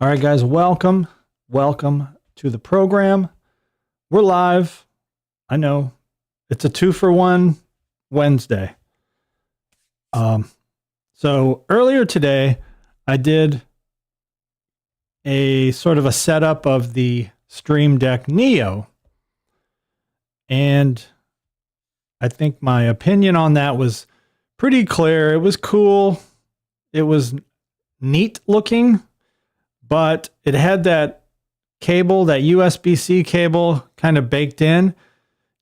All right, guys, welcome to the program. We're live. I know it's a 2-for-1 Wednesday. So earlier today, I did a sort of a setup of the Stream Deck Neo, and I think my opinion on that was pretty clear. It was cool. It was neat looking, but it had that cable, that USB-C cable kind of baked in.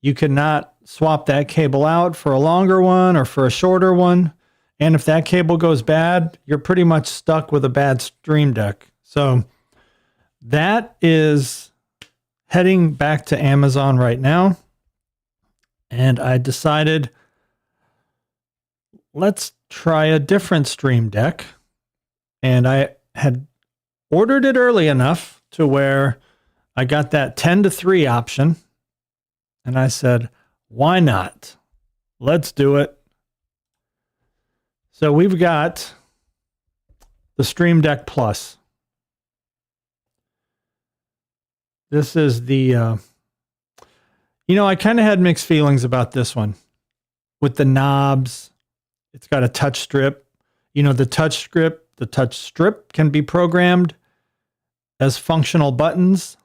You could not swap that cable out for a longer one or for a shorter one. And if that cable goes bad, you're pretty much stuck with a bad Stream Deck. So that is heading back to Amazon right now. And I decided, let's try a different Stream Deck. And I had ordered it early enough to where I got that 10-to-3 option. And I said, why not? Let's do it. So we've got the Stream Deck Plus. This is the, I kind of had mixed feelings about this one. With the knobs, it's got a touch strip. The touch strip can be programmed as functional buttons.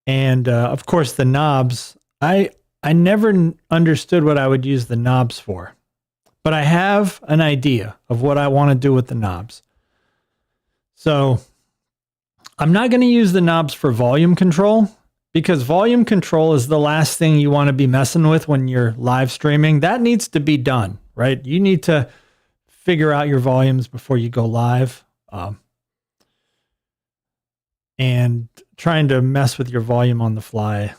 And of course, the knobs, I never understood what I would use the knobs for. But I have an idea of what I want to do with the knobs. So I'm not going to use the knobs for volume control, because volume control is the last thing you want to be messing with when you're live streaming. That needs to be done, right? You need to figure out your volumes before you go live. And trying to mess with your volume on the fly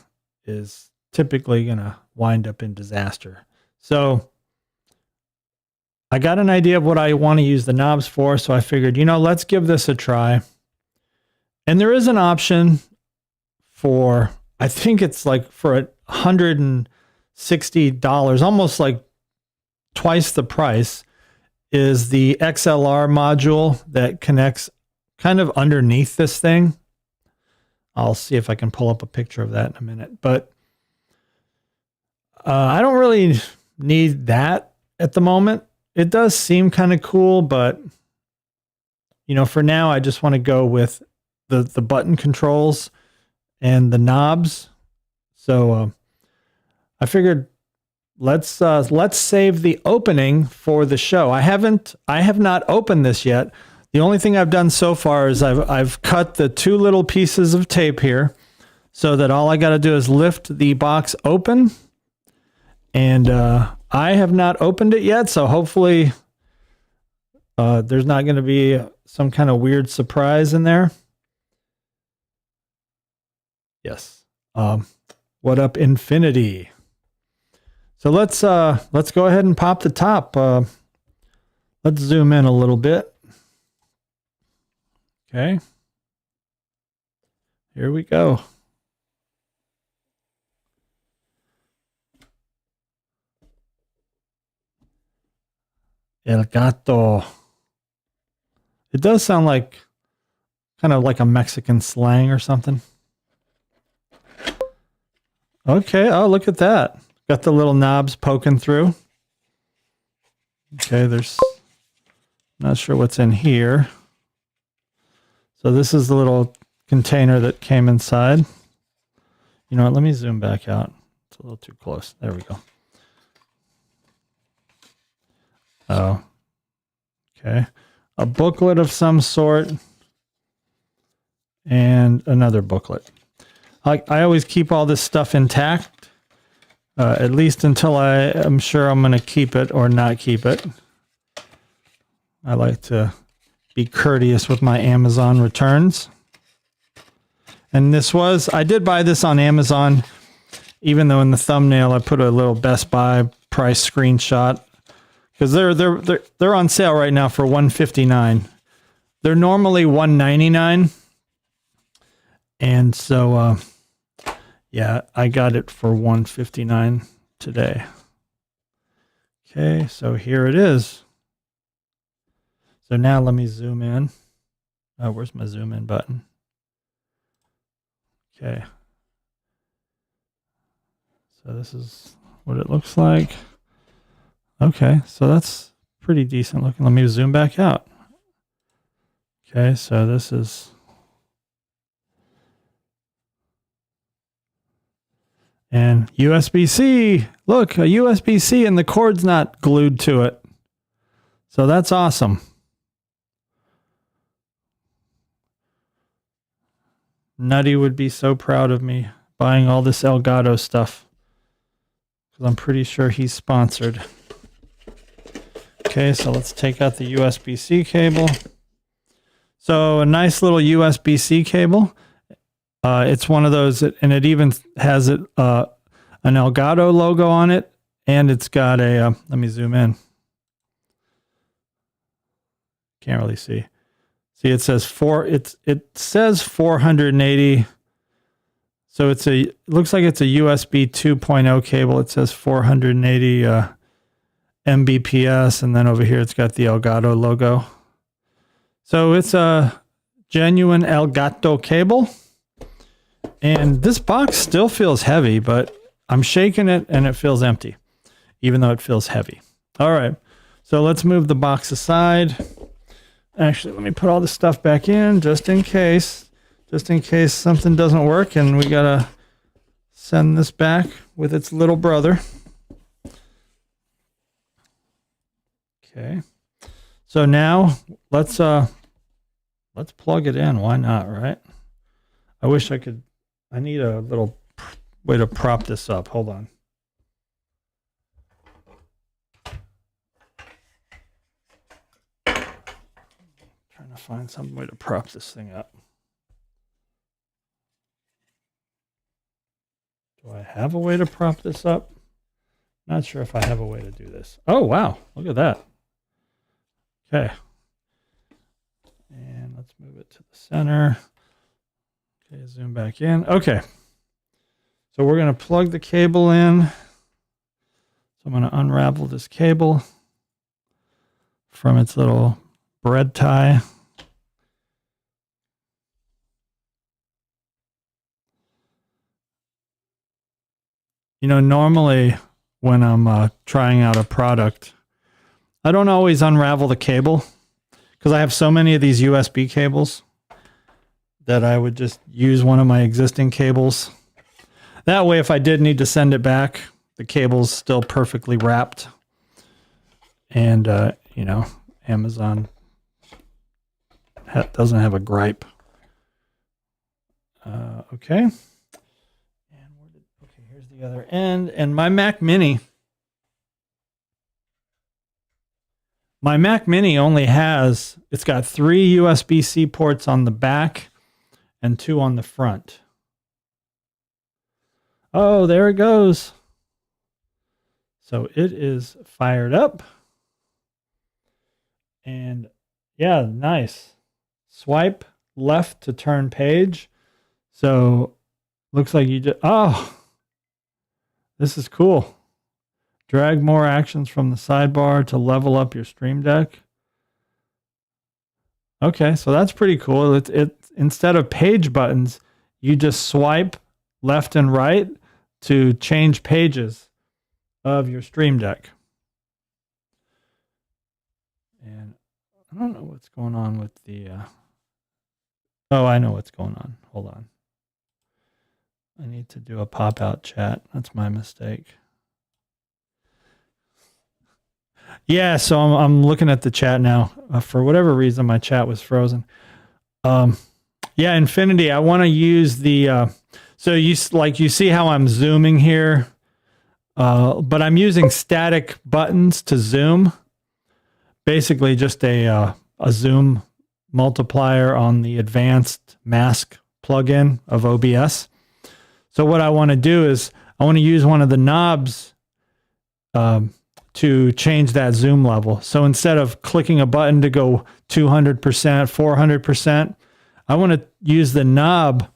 is typically going to wind up in disaster. So I got an idea of what I want to use the knobs for. So I figured, let's give this a try. And there is an option for, I think it's like for $160, almost like twice the price, is the XLR module that connects kind of underneath this thing. I'll see if I can pull up a picture of that in a minute. But I don't really need that at the moment. It does seem kind of cool, but for now, I just want to go with the button controls and the knobs. So I figured let's save the opening for the show. I have not opened this yet. The only thing I've done so far is I've cut the 2 little pieces of tape here so that all I got to do is lift the box open. And I have not opened it yet, so hopefully there's not going to be some kind of weird surprise in there. Yes. What up, Infinity? So let's go ahead and pop the top. Let's zoom in a little bit. Okay. Here we go. Elgato. It does sound like kind of like a Mexican slang or something. Okay. Oh, look at that. Got the little knobs poking through. Okay. Not sure what's in here. So this is the little container that came inside. You know what? Let me zoom back out. It's a little too close. There we go. Oh, okay. A booklet of some sort and another booklet. I always keep all this stuff intact, at least until I am sure I'm going to keep it or not keep it. I like to be courteous with my Amazon returns. And I did buy this on Amazon, even though in the thumbnail I put a little Best Buy price screenshot, because they're on sale right now for $159. They're normally $199, and so yeah, I got it for $159 today. Okay, so here it is. So now let me zoom in. Oh, where's my zoom in button? Okay. So this is what it looks like. Okay, so that's pretty decent looking. Let me zoom back out. Okay, so this is... And USB-C. Look, a USB-C and the cord's not glued to it. So that's awesome. Nutty would be so proud of me buying all this Elgato stuff, because I'm pretty sure he's sponsored. Okay, so let's take out the USB-C cable. So a nice little USB-C cable. It's one of those, and it even has an Elgato logo on it, and it's got a, let me zoom in. Can't really see. See, it says it says 480. So it looks like it's a USB 2.0 cable. It says 480 Mbps, and then over here it's got the Elgato logo. So it's a genuine Elgato cable. And this box still feels heavy, but I'm shaking it and it feels empty, even though it feels heavy. All right, so let's move the box aside. Actually, let me put all this stuff back in just in case something doesn't work and we gotta send this back with its little brother. Okay, so now let's plug it in. Why not, right? I wish I could. I need a little way to prop this up. Hold on. Trying to find some way to prop this thing up. Do I have a way to prop this up? Not sure if I have a way to do this. Oh, wow. Look at that. Okay. And let's move it to the center. Okay, zoom back in. Okay. So we're going to plug the cable in. So I'm going to unravel this cable from its little bread tie. You know, normally when I'm trying out a product, I don't always unravel the cable because I have so many of these USB cables that I would just use one of my existing cables. That way, if I did need to send it back, the cable's still perfectly wrapped. And, you know, Amazon doesn't have a gripe. Okay. And okay, here's the other end. And my Mac Mini only has, it's got 3 USB-C ports on the back and 2 on the front. Oh, there it goes. So it is fired up. And yeah, nice. Swipe left to turn page. So looks like you just, oh, this is cool. Drag more actions from the sidebar to level up your Stream Deck. Okay, so that's pretty cool. It instead of page buttons, you just swipe left and right to change pages of your Stream Deck. And I don't know what's going on with the... Oh, I know what's going on. Hold on. I need to do a pop-out chat. That's my mistake. Yeah, so I'm looking at the chat now. For whatever reason, my chat was frozen. Yeah, Infinity, I want to use the... so you see how I'm zooming here? But I'm using static buttons to zoom. Basically just a zoom multiplier on the advanced mask plugin of OBS. So what I want to do is I want to use one of the knobs to change that zoom level. So instead of clicking a button to go 200%, 400%, I want to use the knob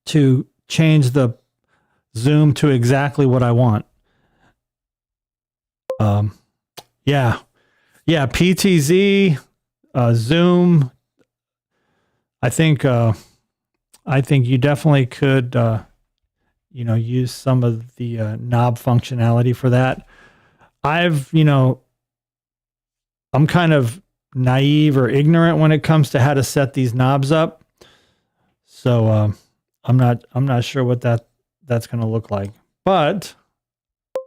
to change the zoom to exactly what I want. Yeah, PTZ, zoom, I think you definitely could, use some of the knob functionality for that. I'm kind of naive or ignorant when it comes to how to set these knobs up. So I'm not sure what that's going to look like, but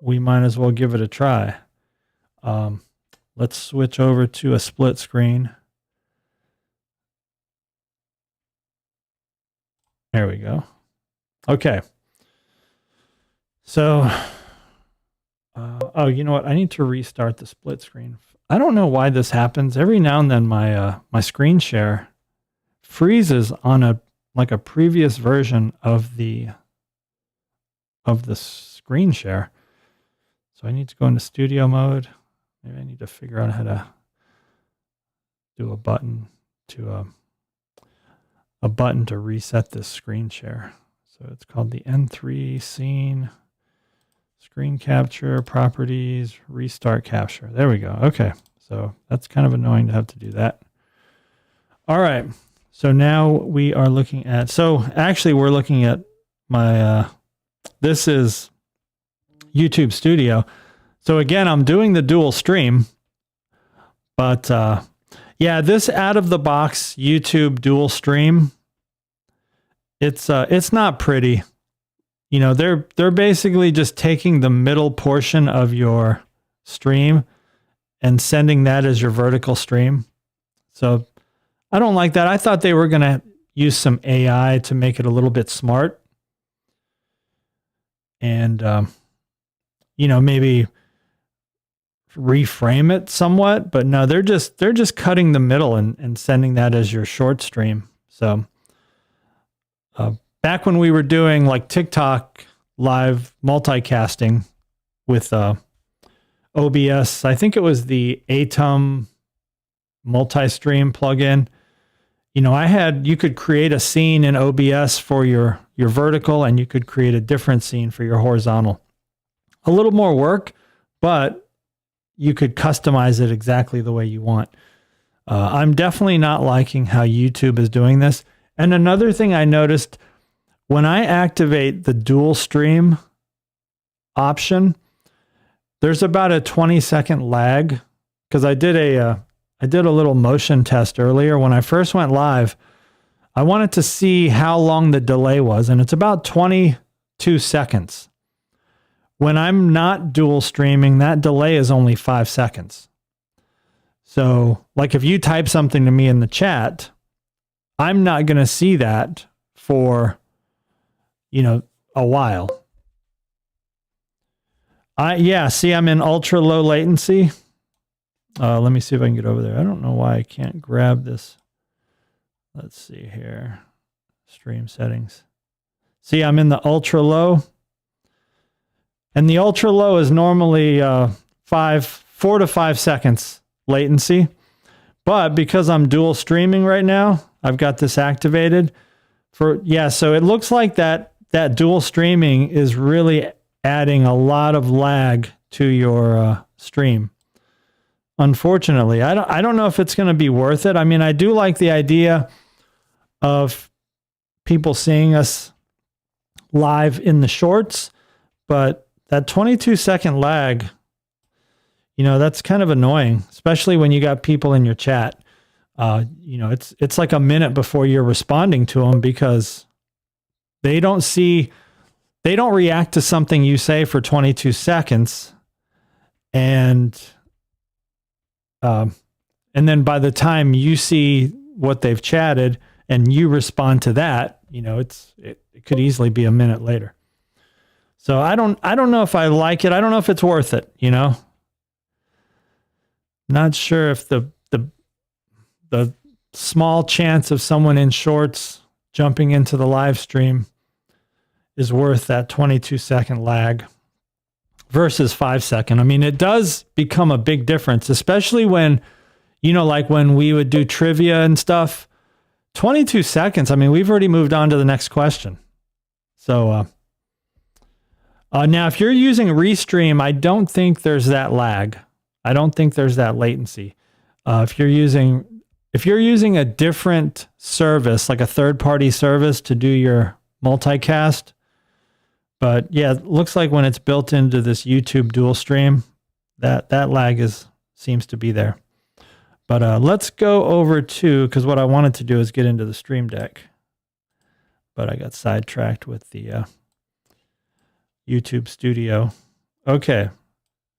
we might as well give it a try. Let's switch over to a split screen. There we go. Okay. So, oh, you know what? I need to restart the split screen. I don't know why this happens. Every now and then my screen share freezes on a previous version of the screen share. So I need to go into studio mode. Maybe I need to figure out how to do a button to reset this screen share. So it's called the N3 scene, screen capture, properties, restart capture. There we go. Okay. So that's kind of annoying to have to do that. All right. So now we are looking at, we're looking at my, this is YouTube Studio. So again, I'm doing the dual stream, but yeah, this out of the box YouTube dual stream, it's not pretty. They're basically just taking the middle portion of your stream and sending that as your vertical stream. So I don't like that. I thought they were going to use some AI to make it a little bit smart. And, maybe reframe it somewhat, but no, they're just cutting the middle and sending that as your short stream. So, back when we were doing like TikTok live multicasting with, OBS, I think it was the Atom multi-stream plugin. You could create a scene in OBS for your vertical, and you could create a different scene for your horizontal. A little more work, but you could customize it exactly the way you want. I'm definitely not liking how YouTube is doing this. And another thing I noticed, when I activate the dual stream option, there's about a 20-second lag, because I did a little motion test earlier. When I first went live, I wanted to see how long the delay was, and it's about 22 seconds. When I'm not dual streaming, that delay is only 5 seconds. So, like if you type something to me in the chat, I'm not going to see that for, a while. See, I'm in ultra low latency. Let me see if I can get over there. I don't know why I can't grab this. Let's see here. Stream settings. See, I'm in the ultra low. And the ultra low is normally 4 to 5 seconds latency. But because I'm dual streaming right now, I've got this activated. So it looks like that dual streaming is really adding a lot of lag to your stream. Unfortunately, I don't know if it's going to be worth it. I mean, I do like the idea of people seeing us live in the shorts, but that 22-second lag, that's kind of annoying, especially when you got people in your chat. It's like a minute before you're responding to them, because they don't react to something you say for 22 seconds. And then by the time you see what they've chatted and you respond to that, it could easily be a minute later. So I don't know if I like it. I don't know if it's worth it, Not sure if the small chance of someone in shorts jumping into the live stream is worth that 22-second lag versus 5 second. I mean, it does become a big difference, especially when, like when we would do trivia and stuff. 22 seconds. I mean, we've already moved on to the next question. So now if you're using Restream, I don't think there's that lag. I don't think there's that latency. If you're using if you're using a different service, like a third-party service to do your multicast, but yeah, it looks like when it's built into this YouTube dual stream, that lag seems to be there. But let's go over to, because what I wanted to do is get into the Stream Deck, but I got sidetracked with the YouTube Studio. Okay,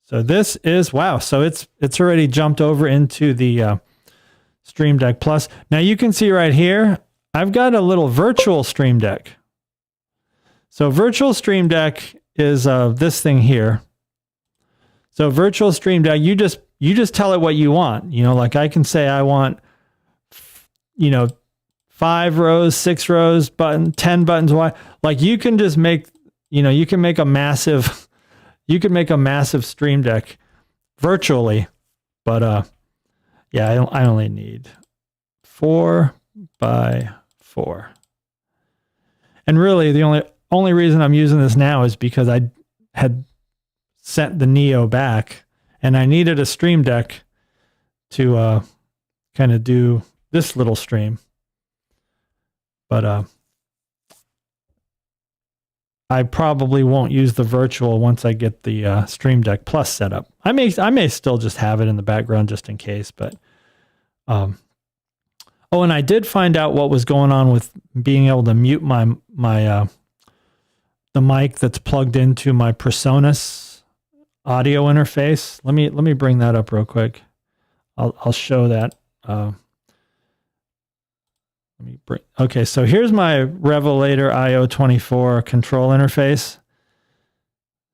so this is, wow, so it's already jumped over into the Stream Deck Plus. Now you can see right here, I've got a little virtual Stream Deck. So virtual Stream Deck is this thing here. So virtual Stream Deck, you just tell it what you want. You know, like I can say I want, 5 rows, 6 rows, 10 buttons wide. Like you can just make, you can make a massive, Stream Deck virtually. But yeah, I only need 4 by 4. And really the only reason I'm using this now is because I had sent the Neo back and I needed a Stream Deck to kind of do this little stream. But I probably won't use the virtual once I get the Stream Deck Plus set up. I may still just have it in the background just in case, but oh, and I did find out what was going on with being able to mute the mic that's plugged into my PreSonus audio interface. Let me bring that up real quick. I'll show that. Okay, so here's my Revelator IO24 control interface.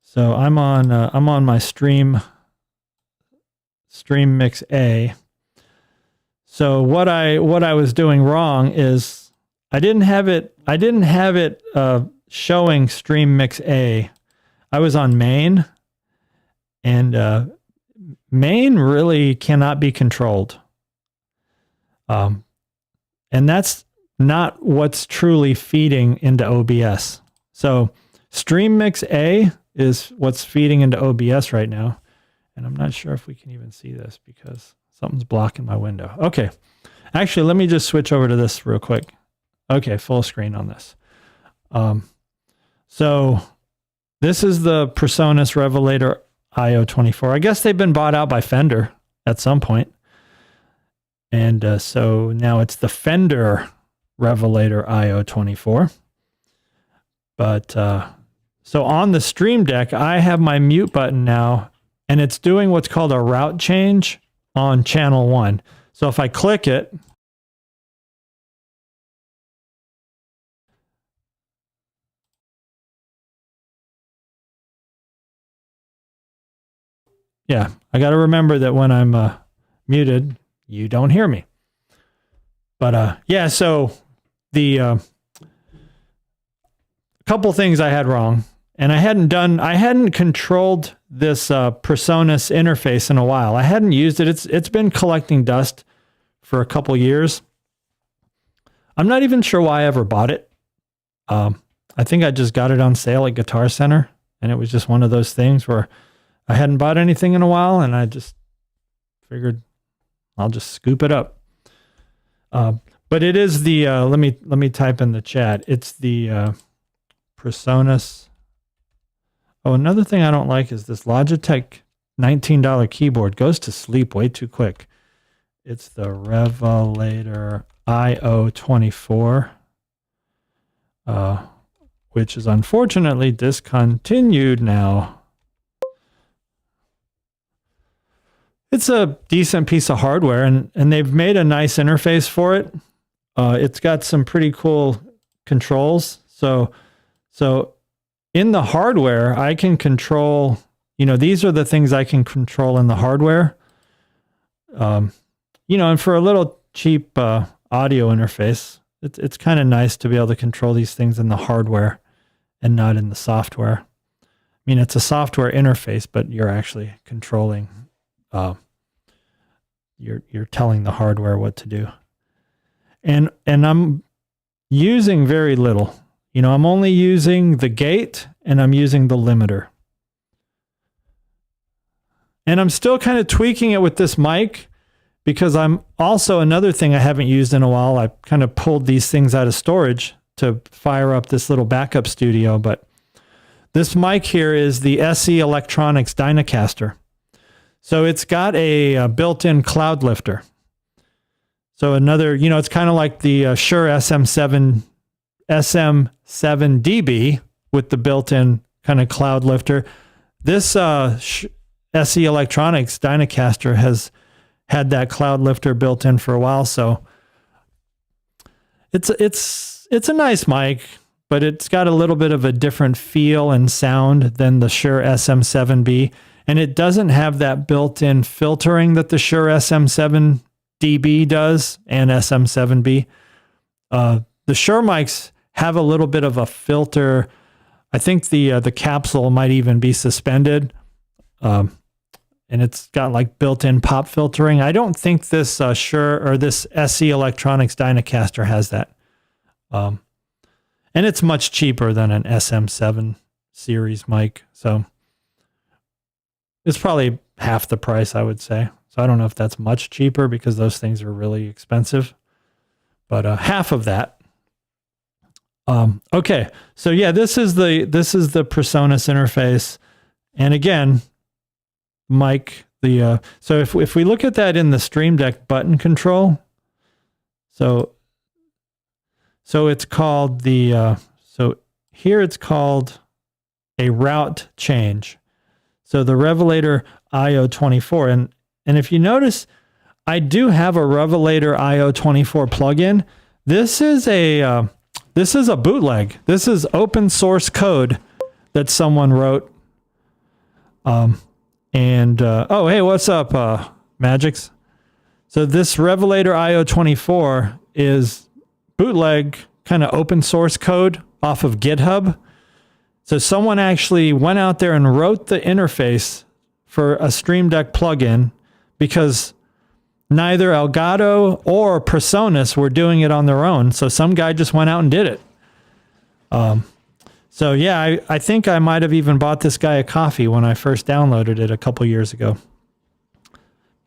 So I'm on my Stream Mix A. So what I was doing wrong is I didn't have it showing Stream Mix A. I was on main, and main really cannot be controlled. And that's not what's truly feeding into OBS. So Stream Mix A is what's feeding into OBS right now. And I'm not sure if we can even see this because something's blocking my window. Okay. Actually, let me just switch over to this real quick. Okay, full screen on this. So this is the PreSonus Revelator IO24. I guess they've been bought out by Fender at some point. And so now it's the Fender Revelator IO24. But so on the Stream Deck, I have my mute button now, and it's doing what's called a route change on channel 1. So if I click it, yeah, I got to remember that when I'm muted, you don't hear me. But yeah, so the couple things I had wrong, and I hadn't controlled this PreSonus interface in a while. I hadn't used it. It's been collecting dust for a couple years. I'm not even sure why I ever bought it. I think I just got it on sale at Guitar Center, and it was just one of those things where I hadn't bought anything in a while, and I just figured I'll just scoop it up. But it is the let me type in the chat. It's the PreSonus. Oh, another thing I don't like is this Logitech $19 keyboard goes to sleep way too quick. It's the Revelator IO24, which is unfortunately discontinued now. It's a decent piece of hardware, and they've made a nice interface for it. It's got some pretty cool controls. So in the hardware, I can control, these are the things I can control in the hardware. And for a little cheap audio interface, it's kind of nice to be able to control these things in the hardware and not in the software. I mean, it's a software interface, but you're actually controlling, you're telling the hardware what to do. And I'm using very little. I'm only using the gate and I'm using the limiter. And I'm still kind of tweaking it with this mic because I'm also, another thing I haven't used in a while, I kind of pulled these things out of storage to fire up this little backup studio, but this mic here is the SE Electronics Dynacaster. So it's got a built-in cloud lifter. So another, you know, it's kind of like the Shure SM7DB with the built-in kind of cloud lifter. This SE Electronics Dynacaster has had that cloud lifter built in for a while, so it's a nice mic, but it's got a little bit of a different feel and sound than the Shure SM7B, and it doesn't have that built-in filtering that the Shure SM7DB does and SM7B. The Shure mics have a little bit of a filter. I think the capsule might even be suspended, and it's got like built-in pop filtering. I don't think this Shure or this SE Electronics Dynacaster has that. And it's much cheaper than an SM7 series mic, so it's probably half the price, I would say. So I don't know if that's much cheaper because those things are really expensive, but half of that. Okay, so yeah, this is the PreSonus interface, and again, mic. So if we look at that in the Stream Deck button control, so it's called so here it's called a route change. So the Revelator IO24, and if you notice, I do have a Revelator IO24 plugin. This is a bootleg. This is open source code that someone wrote. Oh, hey, what's up, Magix? So this Revelator IO24 is bootleg kind of open source code off of GitHub. So someone actually went out there and wrote the interface for a Stream Deck plugin because neither Elgato or PreSonus were doing it on their own. So some guy just went out and did it. So yeah, I think I might have even bought this guy a coffee when I first downloaded it a couple years ago.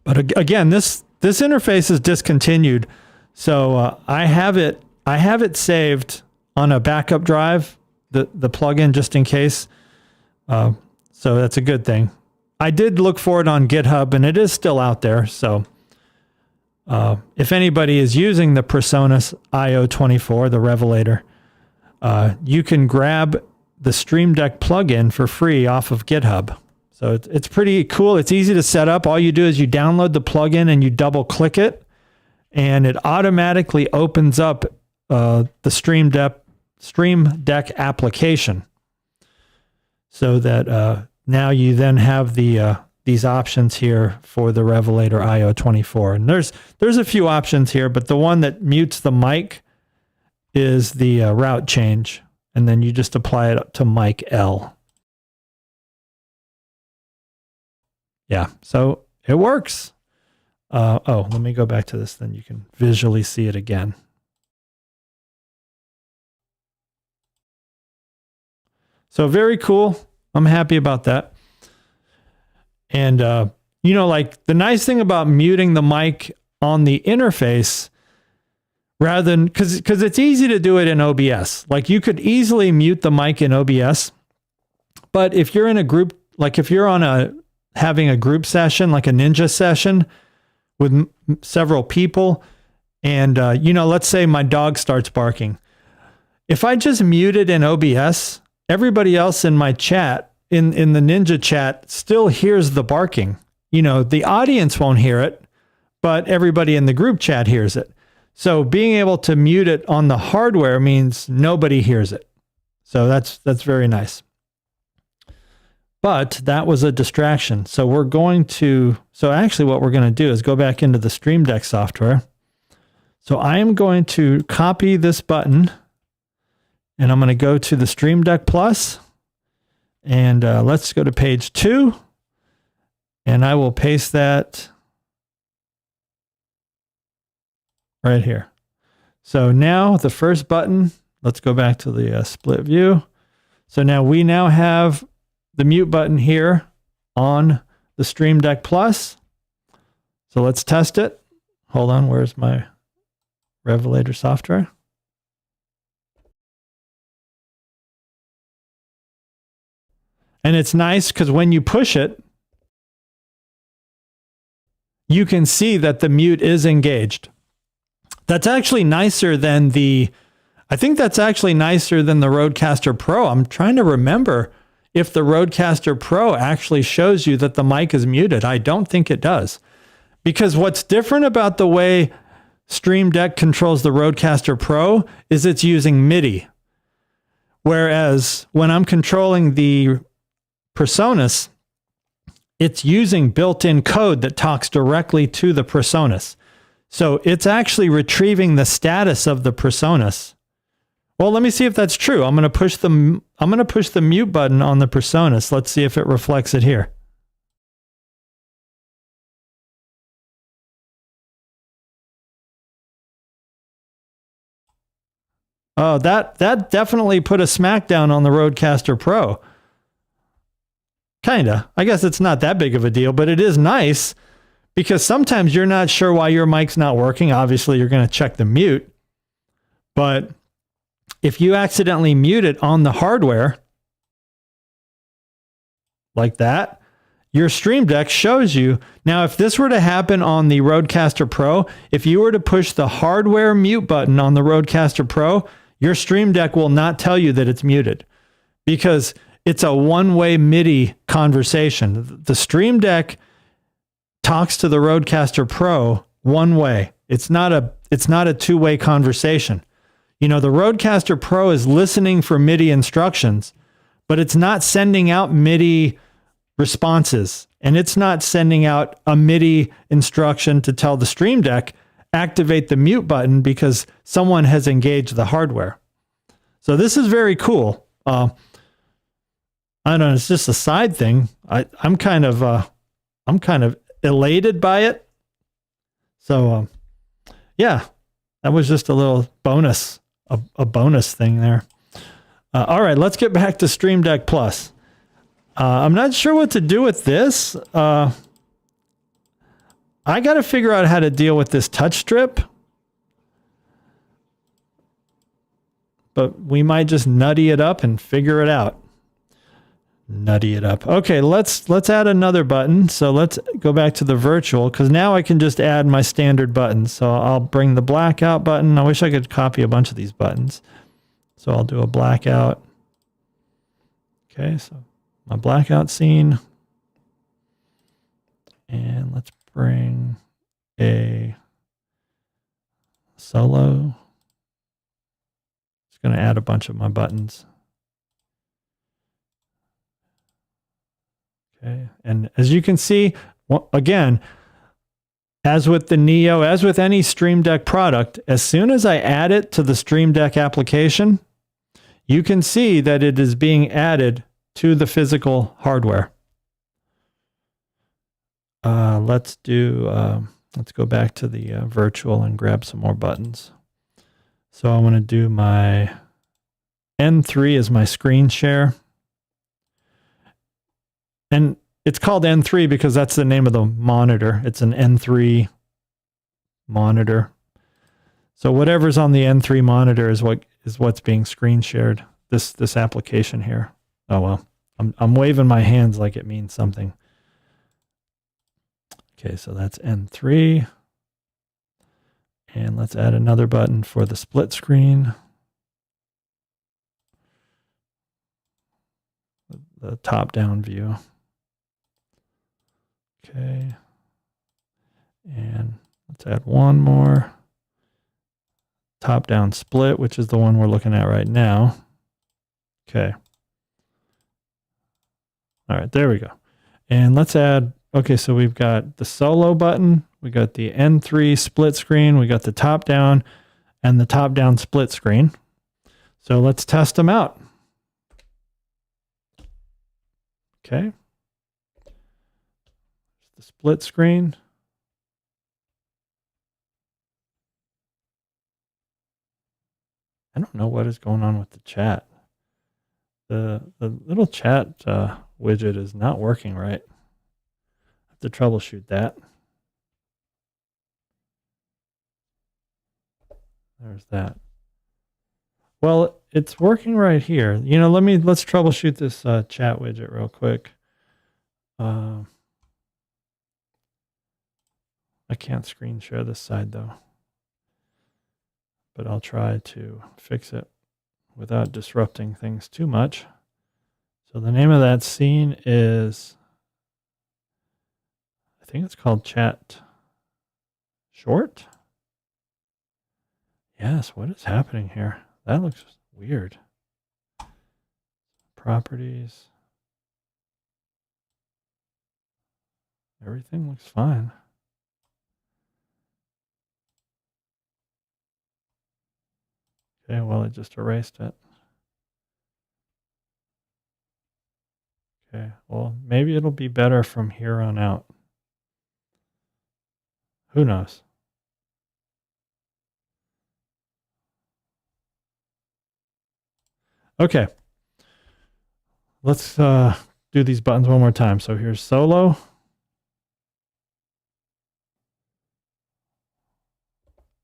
But again, this interface is discontinued. So I have it saved on a backup drive, the plugin, just in case. So that's a good thing. I did look for it on GitHub, and it is still out there. So if anybody is using the PreSonus IO24, the Revelator, you can grab the Stream Deck plugin for free off of GitHub. So it's pretty cool. It's easy to set up. All you do is you download the plugin and you double click it, and it automatically opens up the Stream Deck application. So that now you then have these options here for the Revelator IO24. And there's a few options here, but the one that mutes the mic is the route change, and then you just apply it to mic L. Yeah, so it works. Oh, let me go back to this, then you can visually see it again. So very cool. I'm happy about that. And, you know, like the nice thing about muting the mic on the interface, rather than, because it's easy to do it in OBS. Like you could easily mute the mic in OBS, but if you're in a group, like if you're on having a group session, like a Ninja session with several people, and you know, let's say my dog starts barking. If I just mute it in OBS, everybody else in my chat, in the Ninja chat, still hears the barking. You know, the audience won't hear it, but everybody in the group chat hears it. So being able to mute it on the hardware means nobody hears it. So that's very nice. But that was a distraction. So actually what we're going to do is go back into the Stream Deck software. So I am going to copy this button, and I'm going to go to the Stream Deck Plus, and let's go to page 2, and I will paste that right here. So now the first button, let's go back to the split view. So now we have the mute button here on the Stream Deck Plus. So let's test it. Hold on, where's my Revelator software? And it's nice because when you push it, you can see that the mute is engaged. That's actually nicer than I think that's actually nicer than the Rodecaster Pro. I'm trying to remember if the Rodecaster Pro actually shows you that the mic is muted. I don't think it does. Because what's different about the way Stream Deck controls the Rodecaster Pro is it's using MIDI. Whereas when I'm controlling the PreSonus, it's using built-in code that talks directly to the PreSonus. So it's actually retrieving the status of the PreSonus. Well, let me see if that's true. I'm going to push the mute button on the PreSonus. Let's see if it reflects it here. Oh, that definitely put a smackdown on the Rodecaster Pro. Kinda. I guess it's not that big of a deal, but it is nice because sometimes you're not sure why your mic's not working. Obviously, you're going to check the mute. But if you accidentally mute it on the hardware, like that, your Stream Deck shows you. Now, if this were to happen on the Rodecaster Pro, if you were to push the hardware mute button on the Rodecaster Pro, your Stream Deck will not tell you that it's muted because it's a one-way MIDI conversation. The Stream Deck talks to the Rodecaster Pro one way. It's not a two-way conversation. You know, the Rodecaster Pro is listening for MIDI instructions, but it's not sending out MIDI responses, and it's not sending out a MIDI instruction to tell the Stream Deck, activate the mute button because someone has engaged the hardware. So this is very cool. I don't know, it's just a side thing. I'm kind of elated by it. So yeah, that was just a little bonus, a bonus thing there. All right, let's get back to Stream Deck Plus. I'm not sure what to do with this. I got to figure out how to deal with this touch strip. But we might just nutty it up and figure it out. Nutty it up. Okay, let's add another button. So let's go back to the virtual because now I can just add my standard buttons. So I'll bring the blackout button. I wish I could copy a bunch of these buttons. So I'll do a blackout. Okay, so my blackout scene. And let's bring a solo. Just going to add a bunch of my buttons. Okay, and as you can see, again, as with the Neo, as with any Stream Deck product, as soon as I add it to the Stream Deck application, you can see that it is being added to the physical hardware. Let's go back to the virtual and grab some more buttons. So I'm going to do my N3 as my screen share. And it's called N3 because that's the name of the monitor. It's an N3 monitor. So whatever's on the N3 monitor is what's being screen shared. This application here. Oh well, I'm waving my hands like it means something. Okay, so that's N3. And let's add another button for the split screen. The top-down view. Okay. And let's add one more. Top-down split, which is the one we're looking at right now. Okay. All right, there we go. And let's add, okay, so we've got the solo button. We got the N3 split screen. We got the top-down and the top-down split screen. So let's test them out. Okay. The split screen. I don't know what is going on with the chat. The little chat widget is not working right. I have to troubleshoot that. There's that. Well, it's working right here. You know, let's troubleshoot this chat widget real quick. I can't screen share this side though, but I'll try to fix it without disrupting things too much. So the name of that scene is, I think it's called Chat Short. Yes, what is happening here? That looks weird. Properties. Everything looks fine. Okay, well, it just erased it. Okay, well, maybe it'll be better from here on out. Who knows? Okay. Let's do these buttons one more time. So here's solo.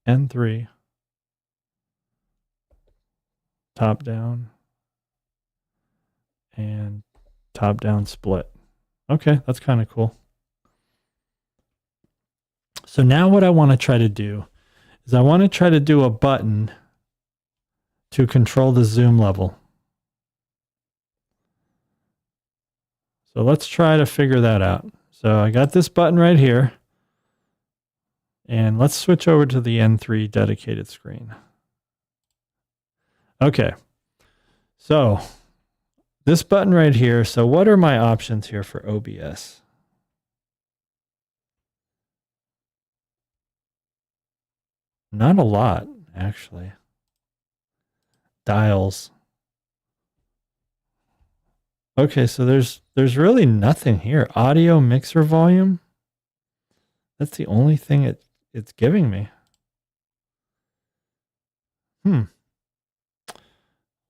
N3. Top down. And top down split. Okay, that's kind of cool. So now what I want to try to do is I want to try to do a button to control the zoom level. So let's try to figure that out. So I got this button right here. And let's switch over to the N3 dedicated screen. Okay. So this button right here. So what are my options here for OBS? Not a lot, actually. Dials. Okay, so there's really nothing here. Audio mixer volume. That's the only thing it's giving me.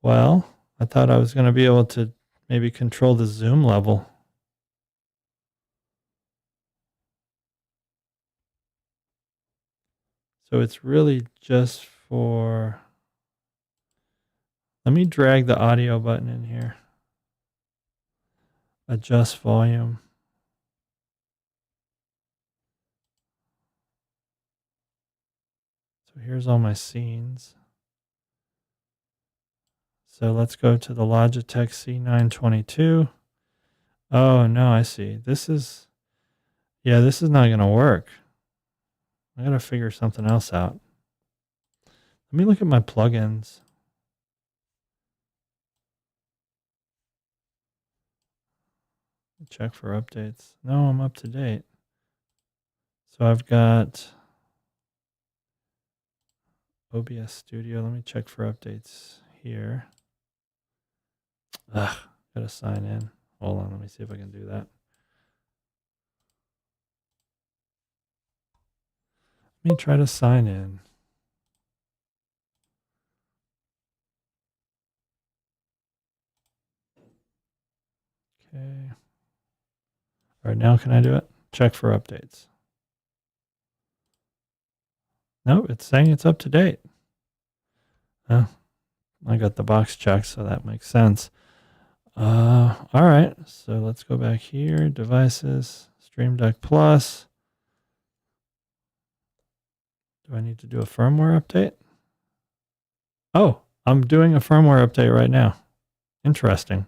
Well, I thought I was going to be able to maybe control the zoom level. So it's really just for... Let me drag the audio button in here. Adjust volume. So here's all my scenes. So let's go to the Logitech C922. Oh, no, I see. This is not going to work. I got to figure something else out. Let me look at my plugins. Check for updates. No, I'm up to date. So I've got OBS Studio. Let me check for updates here. Gotta sign in. Hold on, let me see if I can do that. Let me try to sign in. Okay. All right, now can I do it? Check for updates. Nope, it's saying it's up to date. Oh, I got the box checked, so that makes sense. All right, so let's go back here. Devices, Stream Deck Plus. Do I need to do a firmware update? Oh, I'm doing a firmware update right now. Interesting.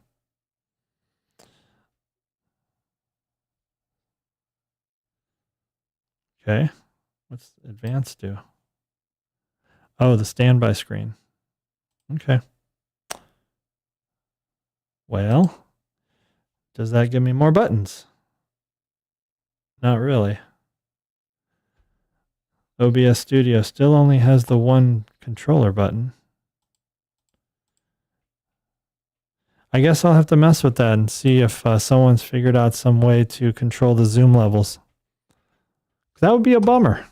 Okay, what's advanced do? Oh, the standby screen. Okay. Well, does that give me more buttons? Not really. OBS Studio still only has the one controller button. I guess I'll have to mess with that and see if someone's figured out some way to control the zoom levels. That would be a bummer.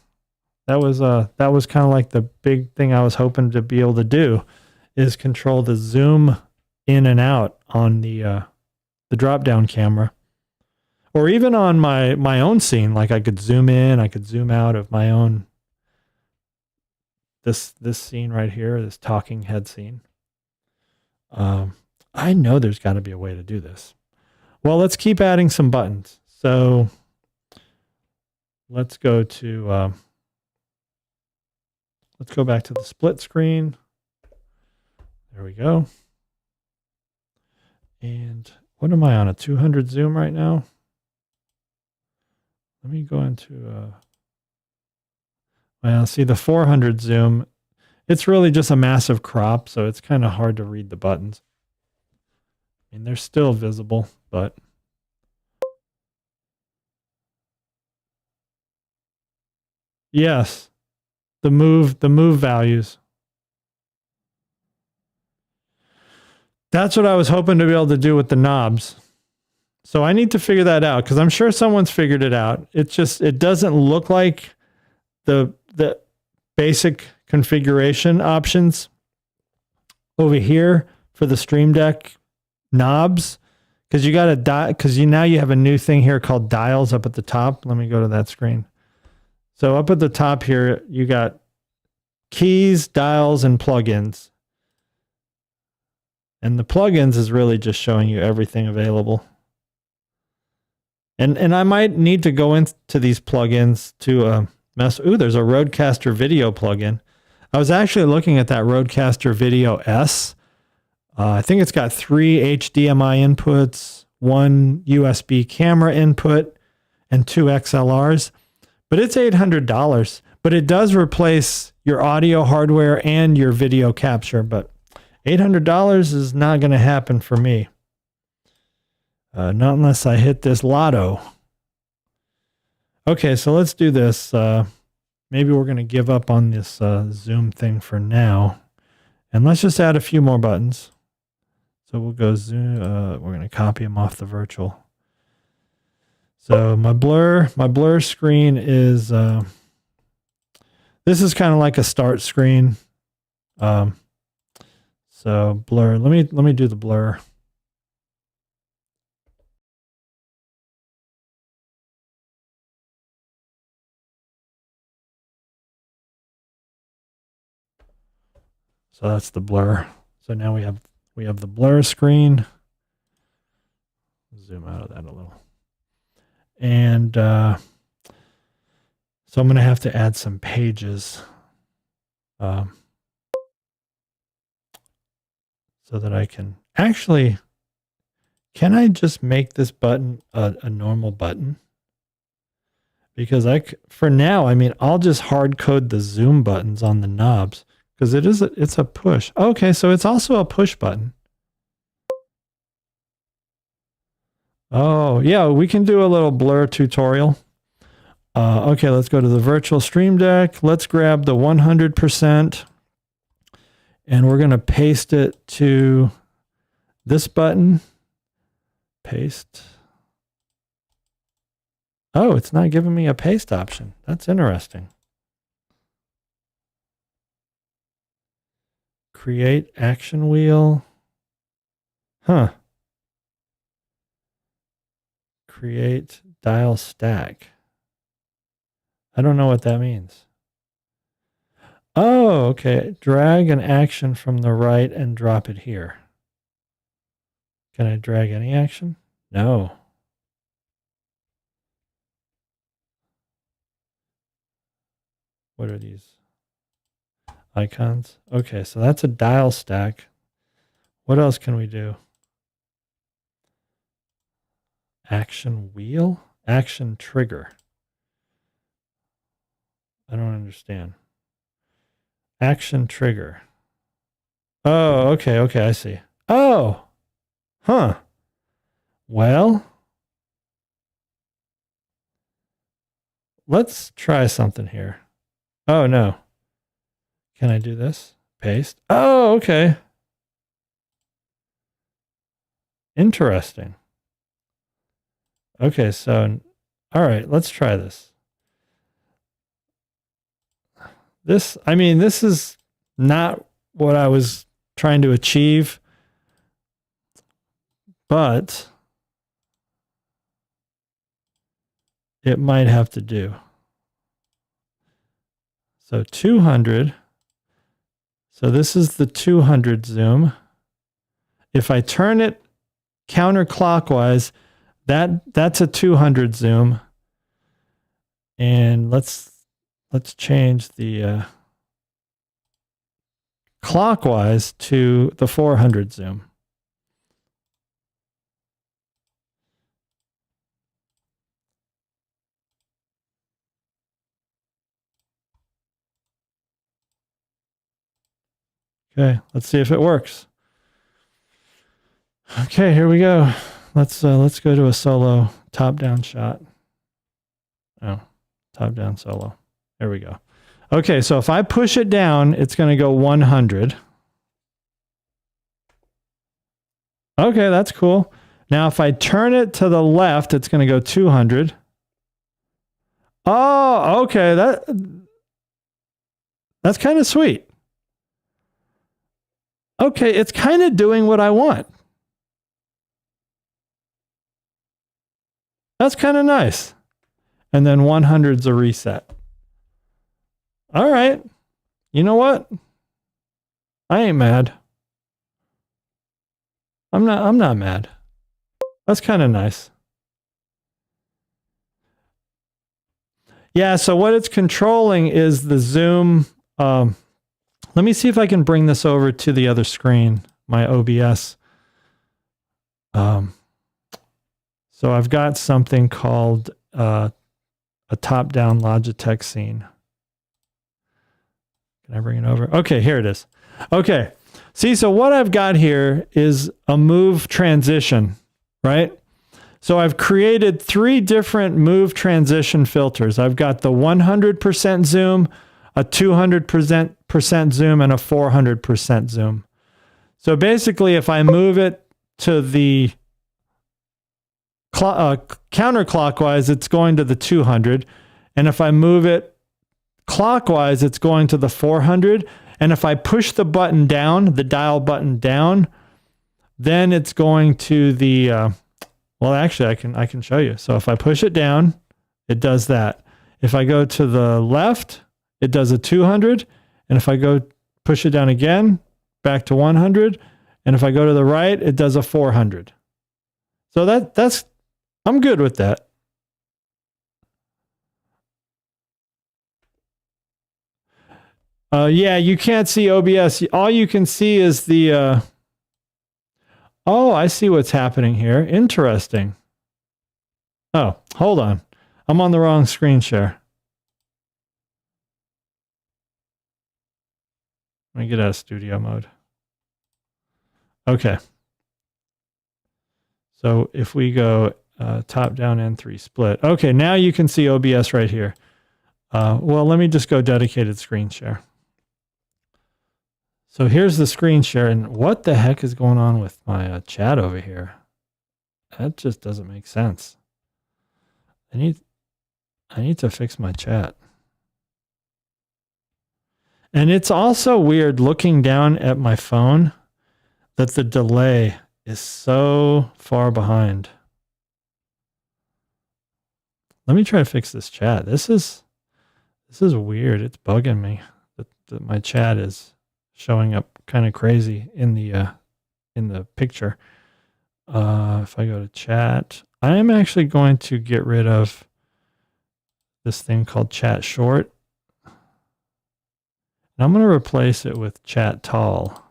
That was kind of like the big thing I was hoping to be able to do, is control the zoom in and out on the drop-down camera, or even on my own scene. Like I could zoom in, I could zoom out of my own this scene right here, this talking head scene. I know there's got to be a way to do this. Well, let's keep adding some buttons. So let's go to let's go back to the split screen. There we go. And what am I on, a 200 zoom right now? Let me go into well, see the 400 zoom. It's really just a massive crop, so it's kind of hard to read the buttons. I mean, they're still visible, but yes, the move values. That's what I was hoping to be able to do with the knobs. So I need to figure that out because I'm sure someone's figured it out. It's just, it doesn't look like the basic configuration options over here for the Stream Deck knobs, because you got to because now you have a new thing here called dials up at the top. Let me go to that screen. So up at the top here, you got keys, dials, and plugins. And the plugins is really just showing you everything available. And I might need to go into these plugins to mess. Ooh, there's a Rodecaster video plugin. I was actually looking at that Rodecaster Video S. I think it's got 3 HDMI inputs, 1 USB camera input, and 2 XLRs. But it's $800. But it does replace your audio hardware and your video capture. But $800 is not going to happen for me. Not unless I hit this lotto. Okay, so let's do this. Maybe we're going to give up on this zoom thing for now. And let's just add a few more buttons. So we'll go zoom. We're going to copy them off the virtual. So my blur screen is, this is kind of like a start screen. So blur, let me do the blur. So that's the blur. So now we have the blur screen. Zoom out of that a little. And so I'm going to have to add some pages so that I can actually, can I just make this button a normal button? Because for now, I mean, I'll just hard code the zoom buttons on the knobs. Because it's a push. Okay, so it's also a push button. Oh, yeah, we can do a little blur tutorial. Okay, let's go to the virtual Stream Deck. Let's grab the 100%. And we're going to paste it to this button. Paste. Oh, it's not giving me a paste option. That's interesting. Create action wheel. Huh. Create dial stack. I don't know what that means. Oh, okay. Drag an action from the right and drop it here. Can I drag any action? No. What are these? Icons. Okay, so that's a dial stack. What else can we do? Action wheel? Action trigger. I don't understand. Action trigger. Oh, okay, I see. Oh, huh. Well, let's try something here. Oh, no. Can I do this? Paste. Oh, okay. Interesting. Okay, so, all right, let's try this. I mean, this is not what I was trying to achieve, but it might have to do. So 200. So this is the 200 zoom. If I turn it counterclockwise, that's a 200 zoom. And let's change the clockwise to the 400 zoom. Okay, let's see if it works. Okay, here we go. Let's go to a solo top-down shot. Oh, top-down solo. There we go. Okay, so if I push it down, it's going to go 100. Okay, that's cool. Now, if I turn it to the left, it's going to go 200. Oh, okay, that's kind of sweet. Okay, it's kind of doing what I want. That's kind of nice. And then 100's a reset. All right. You know what? I ain't mad. I'm not mad. That's kind of nice. Yeah, so what it's controlling is the zoom. Let me see if I can bring this over to the other screen, my OBS. So I've got something called a top-down Logitech scene. Can I bring it over? Okay, here it is. Okay, see, so what I've got here is a move transition, right? So I've created 3 different move transition filters. I've got the 100% zoom, a 200% zoom, and a 400% zoom. So basically, if I move it to the counterclockwise, it's going to the 200. And if I move it clockwise, it's going to the 400. And if I push the button down, the dial button down, then it's going to the, well, actually, I can show you. So if I push it down, it does that. If I go to the left, it does a 200. And if I go push it down again, back to 100. And if I go to the right, it does a 400. So that's, I'm good with that. Yeah, you can't see OBS. All you can see is the, oh, I see what's happening here. Interesting. Oh, hold on. I'm on the wrong screen share. Let me get out of studio mode. Okay. So if we go top down N3 split. Okay, now you can see OBS right here. Well, let me just go dedicated screen share. So here's the screen share, and what the heck is going on with my chat over here? That just doesn't make sense. I need to fix my chat. And it's also weird looking down at my phone that the delay is so far behind. Let me try to fix this chat. This is weird. It's bugging me that my chat is showing up kind of crazy in the picture. If I go to chat, I am actually going to get rid of this thing called chat short. And I'm going to replace it with chat tall.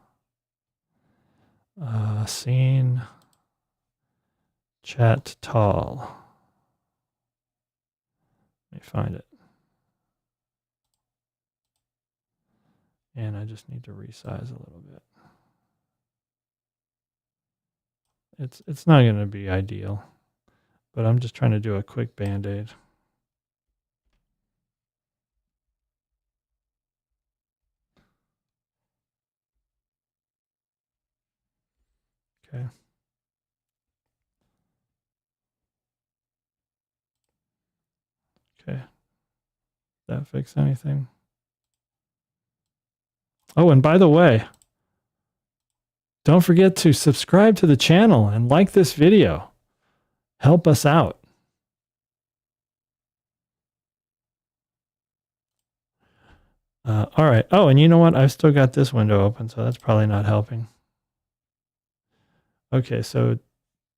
Scene chat tall. Let me find it. And I just need to resize a little bit. It's not going to be ideal, but I'm just trying to do a quick band-aid. Okay. Okay. Did that fix anything? Oh, and by the way, don't forget to subscribe to the channel and like this video. Help us out. All right. Oh, and you know what? I've still got this window open, so that's probably not helping. Okay, so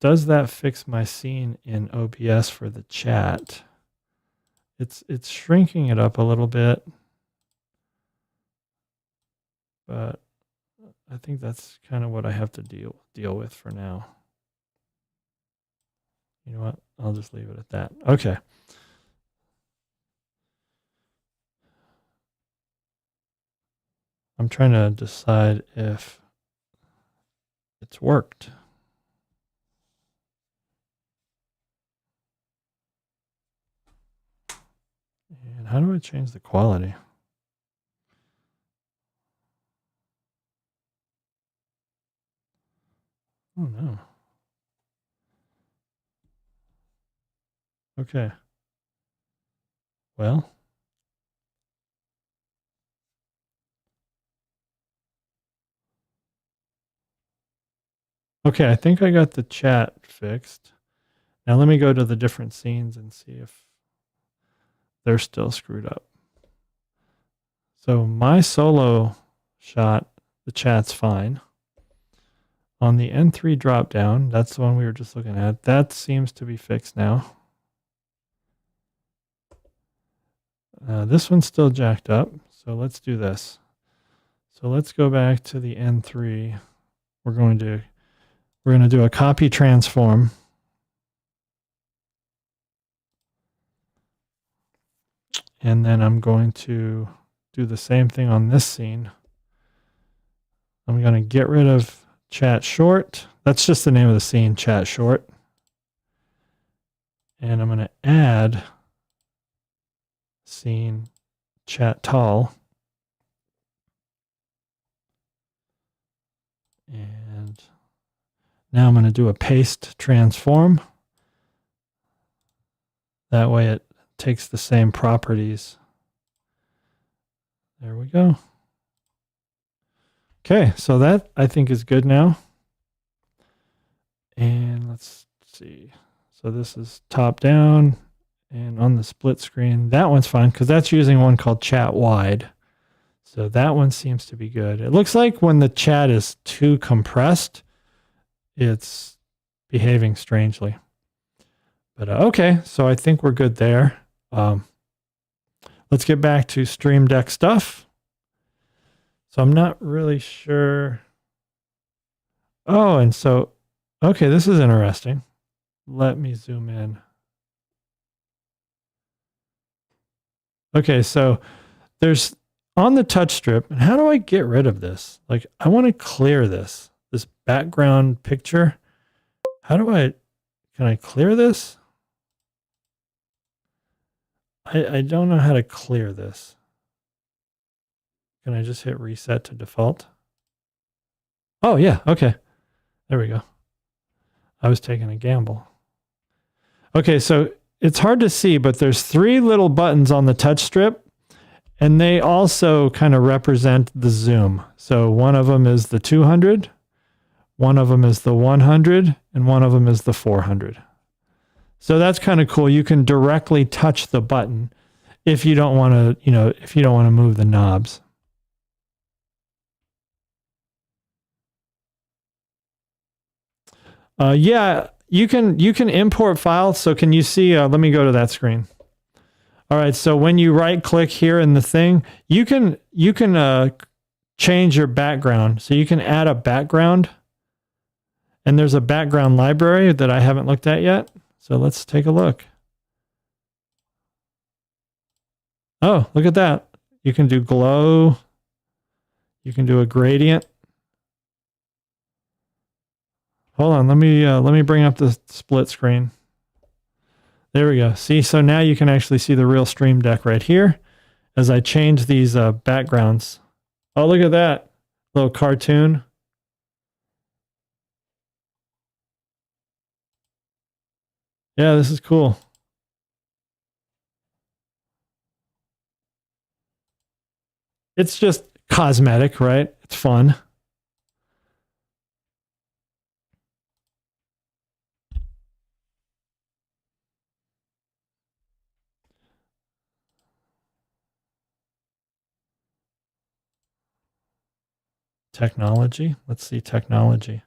does that fix my scene in OBS for the chat? It's shrinking it up a little bit, but I think that's kind of what I have to deal with for now. You know what? I'll just leave it at that. Okay. I'm trying to decide if it's worked. And how do I change the quality? Oh no. Okay. Well. Okay, I think I got the chat fixed. Now let me go to the different scenes and see if they're still screwed up. So my solo shot, the chat's fine. On the N3 dropdown, that's the one we were just looking at. That seems to be fixed now. This one's still jacked up, so let's do this. So let's go back to the N3. We're going to do a copy transform. And then I'm going to do the same thing on this scene. I'm going to get rid of chat short. That's just the name of the scene, chat short. And I'm going to add scene chat tall. And now I'm going to do a paste transform. That way it takes the same properties. There we go. Okay, so that I think is good now. And let's see. So this is top down and on the split screen. That one's fine because that's using one called chat wide. So that one seems to be good. It looks like when the chat is too compressed, it's behaving strangely. But okay, so I think we're good there. Let's get back to Stream Deck stuff. So I'm not really sure. Oh, and so, okay, this is interesting. Let me zoom in. Okay, so there's on the touch strip, and how do I get rid of this? Like, I want to clear this background picture. How do can I clear this? I don't know how to clear this. Can I just hit reset to default? Oh, yeah. Okay. There we go. I was taking a gamble. Okay, so it's hard to see, but there's 3 little buttons on the touch strip, and they also kind of represent the zoom. So one of them is the 200, one of them is the 100, and one of them is the 400. So that's kind of cool. You can directly touch the button if you don't want to, if you don't want to move the knobs. Yeah, you can import files. So can you see? Let me go to that screen. All right. So when you right click here in the thing, you can change your background. So you can add a background, and there's a background library that I haven't looked at yet. So let's take a look. Oh, look at that. You can do glow. You can do a gradient. Hold on, let me bring up the split screen. There we go. See, so now you can actually see the real Stream Deck right here as I change these backgrounds. Oh, look at that little cartoon. Yeah, this is cool. It's just cosmetic, right? It's fun. technology. Let's see technology.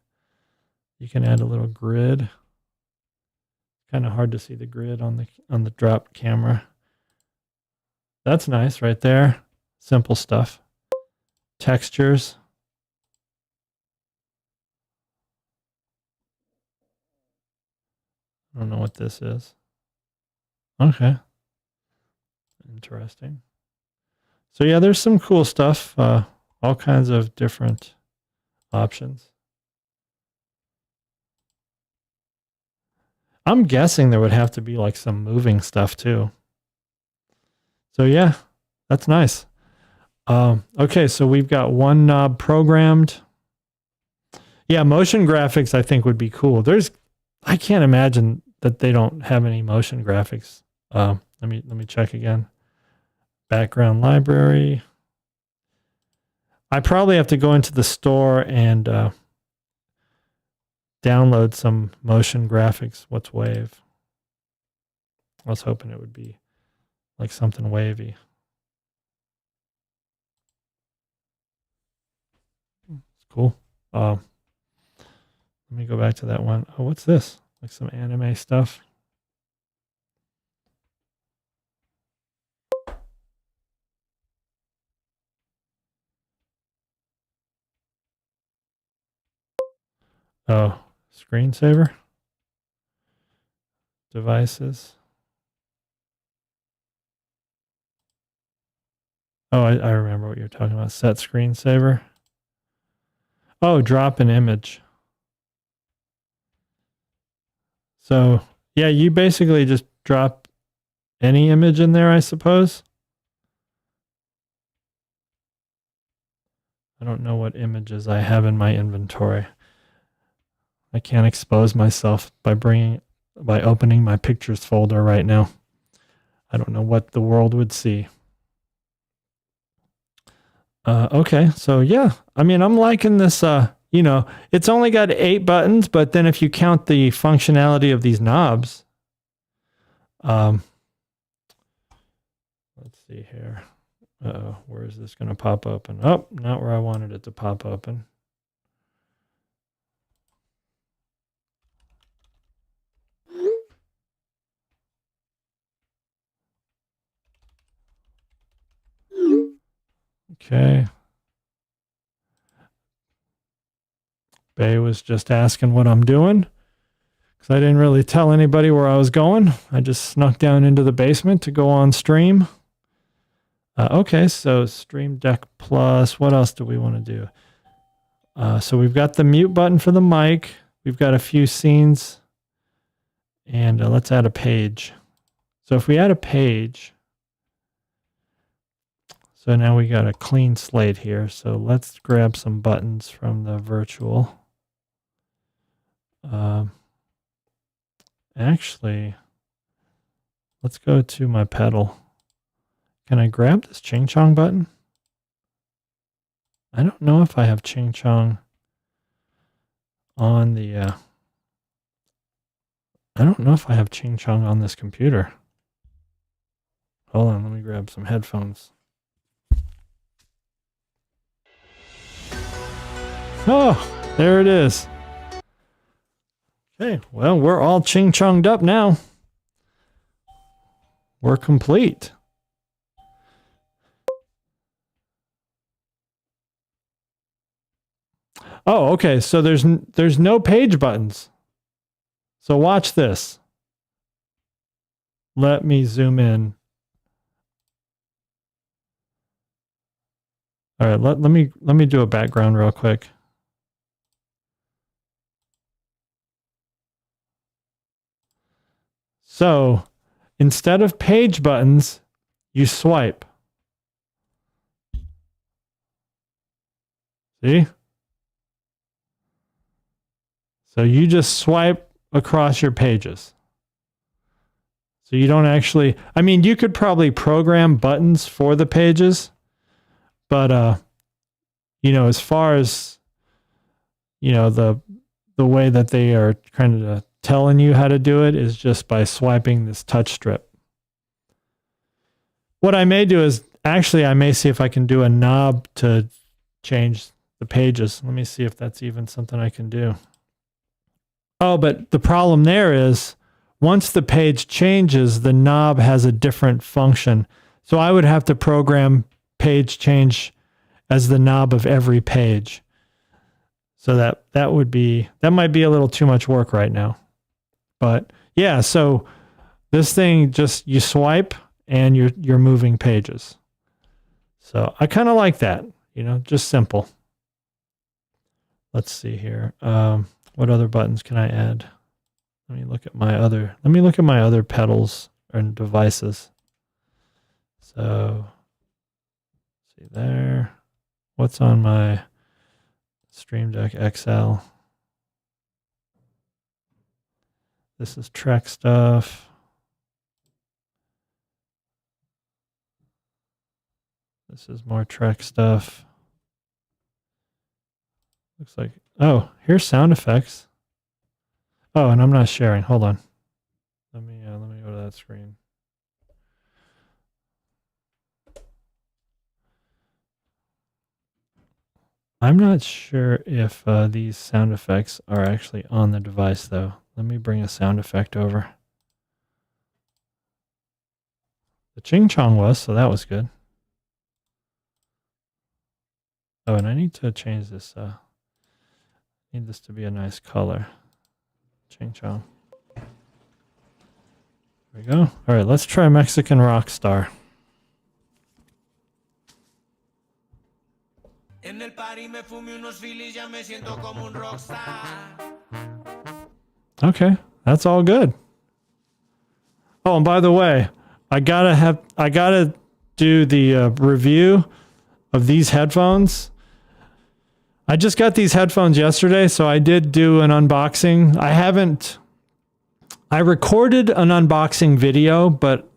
You can add a little grid. Kind of hard to see the grid on the drop camera. That's nice right there. Simple stuff. Textures. I don't know what this is. Okay. Interesting. So yeah, there's some cool stuff. All kinds of different options. I'm guessing there would have to be like some moving stuff too. So yeah, that's nice. Okay, so we've got one knob programmed. Yeah, motion graphics I think would be cool. I can't imagine that they don't have any motion graphics. Let me check again. Background library. I probably have to go into the store and download some motion graphics. What's Wave? I was hoping it would be like something wavy. It's cool. Let me go back to that one. Oh, what's this? Like some anime stuff. Oh, screensaver. Devices. Oh, I remember what you're talking about. Set screensaver. Oh, drop an image. So, yeah, you basically just drop any image in there, I suppose. I don't know what images I have in my inventory. I can't expose myself by opening my pictures folder right now. I don't know what the world would see. Okay, so yeah, I mean, I'm liking this, it's only got 8 buttons, but then if you count the functionality of these knobs, let's see here. Where is this going to pop open? Oh, not where I wanted it to pop open. Okay. Bay was just asking what I'm doing because I didn't really tell anybody where I was going. I just snuck down into the basement to go on stream. Okay, so Stream Deck Plus. What else do we want to do? So we've got the mute button for the mic. We've got a few scenes. And let's add a page. So if we add a page, so now we got a clean slate here. So let's grab some buttons from the virtual. Actually, let's go to my pedal. Can I grab this Ching Chong button? I don't know if I have Ching Chong on the... I don't know if I have Ching Chong on this computer. Hold on, let me grab some headphones. Oh, there it is. Okay, well, we're all Ching Chonged up now. We're complete. Oh, okay, so there's no page buttons. So watch this. Let me zoom in. All right, let me do a background real quick. So instead of page buttons, you swipe. See? So you just swipe across your pages. So you don't actually, I mean, you could probably program buttons for the pages, but as far as the way that they are kind of telling you how to do it is just by swiping this touch strip. What I may do is actually I may see if I can do a knob to change the pages. Let me see if that's even something I can do. Oh, but the problem there is once the page changes, the knob has a different function. So I would have to program page change as the knob of every page. So that might be a little too much work right now. But yeah, so this thing just you swipe and you're moving pages. So I kind of like that, you know, just simple. Let's see here. What other buttons can I add? Let me look at my other pedals and devices. So see there. What's on my Stream Deck XL? This is Trek stuff. This is more Trek stuff. Looks like, oh, here's sound effects. Oh, and I'm not sharing. Hold on. Let me go to that screen. I'm not sure if these sound effects are actually on the device, though. Let me bring a sound effect over. The ching chong was, so that was good. Oh, and I need to change this. Need this to be a nice color. Ching chong. There we go. All right, let's try Mexican Rockstar. Okay, that's all good. Oh, and by the way, I gotta do the review of these headphones. I just got these headphones yesterday, so I did do an unboxing. I recorded an unboxing video, but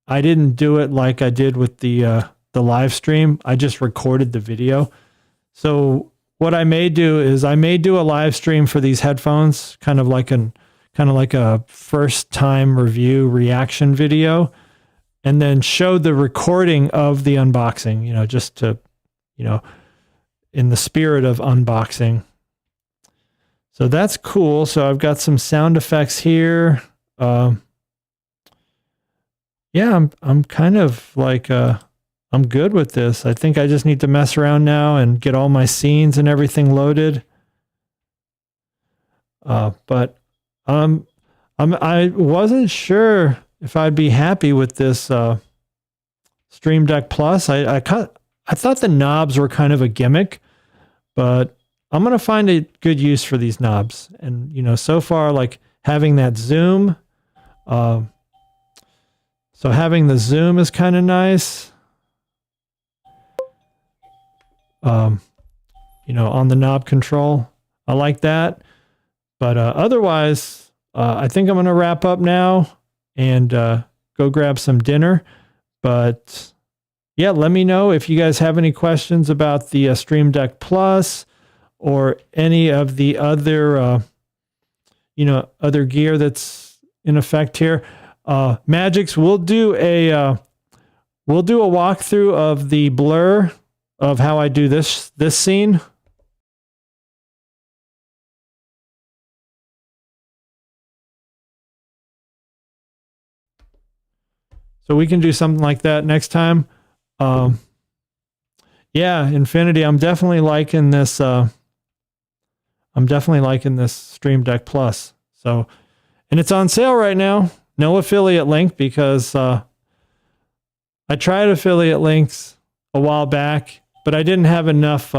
I didn't do it like I did with the live stream. I just recorded the video. So what I may do is I may do a live stream for these headphones, kind of like a first time review reaction video, and then show the recording of the unboxing, you know, just to, you know, in the spirit of unboxing. So that's cool. So I've got some sound effects here. Yeah, I'm kind of like, I'm good with this. I think I just need to mess around now and get all my scenes and everything loaded. But I wasn't sure if I'd be happy with this Stream Deck Plus. I thought the knobs were kind of a gimmick, but I'm going to find a good use for these knobs. And, you know, so far, like having that zoom, so having the zoom is kind of nice. You know, on the knob control, I like that. But otherwise, I think I'm going to wrap up now and go grab some dinner. But yeah, let me know if you guys have any questions about the Stream Deck Plus or any of the other, you know, other gear that's in effect here. Magix, we'll do a walkthrough of the blur of how I do this scene. So we can do something like that next time. Yeah, Infinity, I'm definitely liking this. Stream Deck Plus. So, and it's on sale right now. No affiliate link because I tried affiliate links a while back, but I didn't have enough.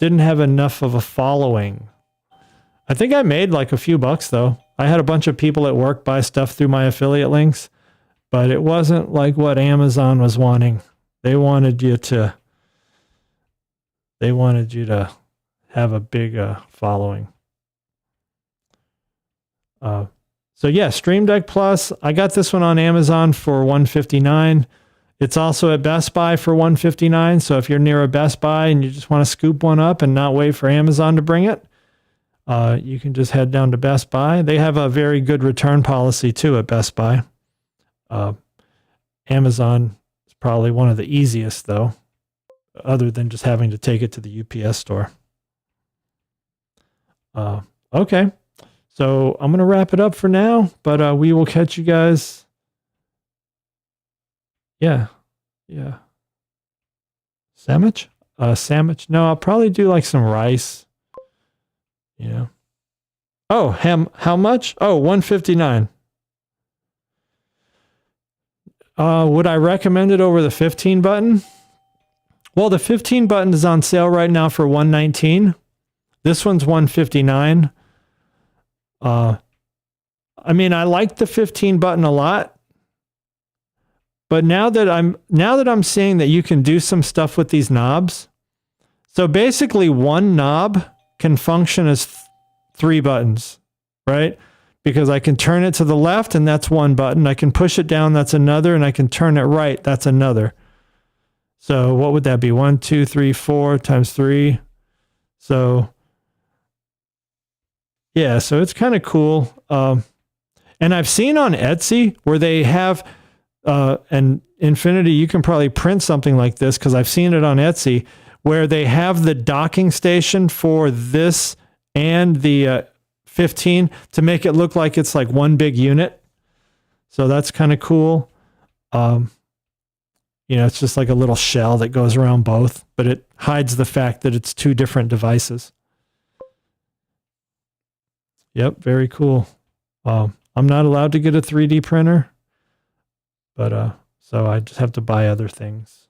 Didn't have enough of a following. I think I made like a few bucks though. I had a bunch of people at work buy stuff through my affiliate links, but it wasn't like what Amazon was wanting. They wanted you to have a big following. So yeah, Stream Deck Plus. I got this one on Amazon for $159. It's also at Best Buy for $159. So if you're near a Best Buy and you just want to scoop one up and not wait for Amazon to bring it, you can just head down to Best Buy. They have a very good return policy too at Best Buy. Amazon is probably one of the easiest though. other than just having to take it to the UPS store. Okay. So I'm going to wrap it up for now, but we will catch you guys. Yeah. Sandwich? Sandwich? No, I'll probably do like some rice. Oh, how much? Oh, $159. Would I recommend it over the 15 button? Well, the 15 button is on sale right now for $119. This one's $159. I mean, I like the 15 button a lot, but now that I'm seeing that you can do some stuff with these knobs. So basically one knob can function as 3 buttons, right? Because I can turn it to the left and that's one button. I can push it down, that's another, and I can turn it right, that's another. So what would that be? 1, 2, 3, 4 times 3. So yeah, so it's kind of cool. And I've seen on Etsy where they have, and Infinity, you can probably print something like this because I've seen it on Etsy, where they have the docking station for this and the 15 to make it look like it's like one big unit. So that's kind of cool. It's just like a little shell that goes around both, but it hides the fact that it's 2 different devices. Yep, very cool. I'm not allowed to get a 3D printer, but so I just have to buy other things.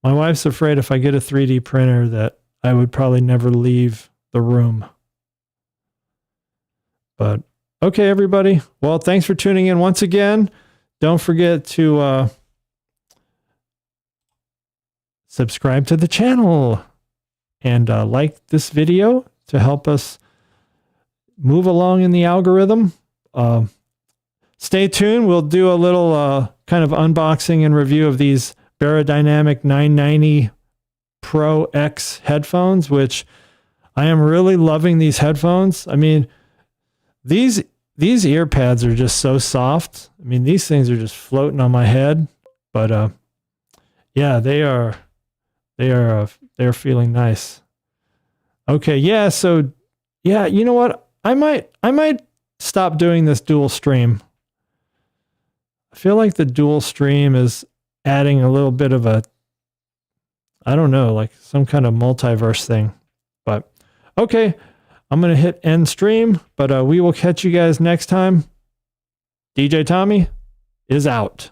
My wife's afraid if I get a 3D printer that I would probably never leave the room. But okay, everybody. Well, thanks for tuning in once again. Don't forget to subscribe to the channel and like this video to help us move along in the algorithm. Stay tuned. We'll do a little kind of unboxing and review of these Beyerdynamic 990 Pro X headphones, which I am really loving these headphones. I mean, these ear pads are just so soft. I mean, these things are just floating on my head, but yeah, they're feeling nice. Okay. Yeah. So yeah, you know what? I might stop doing this dual stream. I feel like the dual stream is adding a little bit of a, I don't know, like some kind of multiverse thing. But okay, I'm going to hit end stream, but we will catch you guys next time. DJ Tommy is out.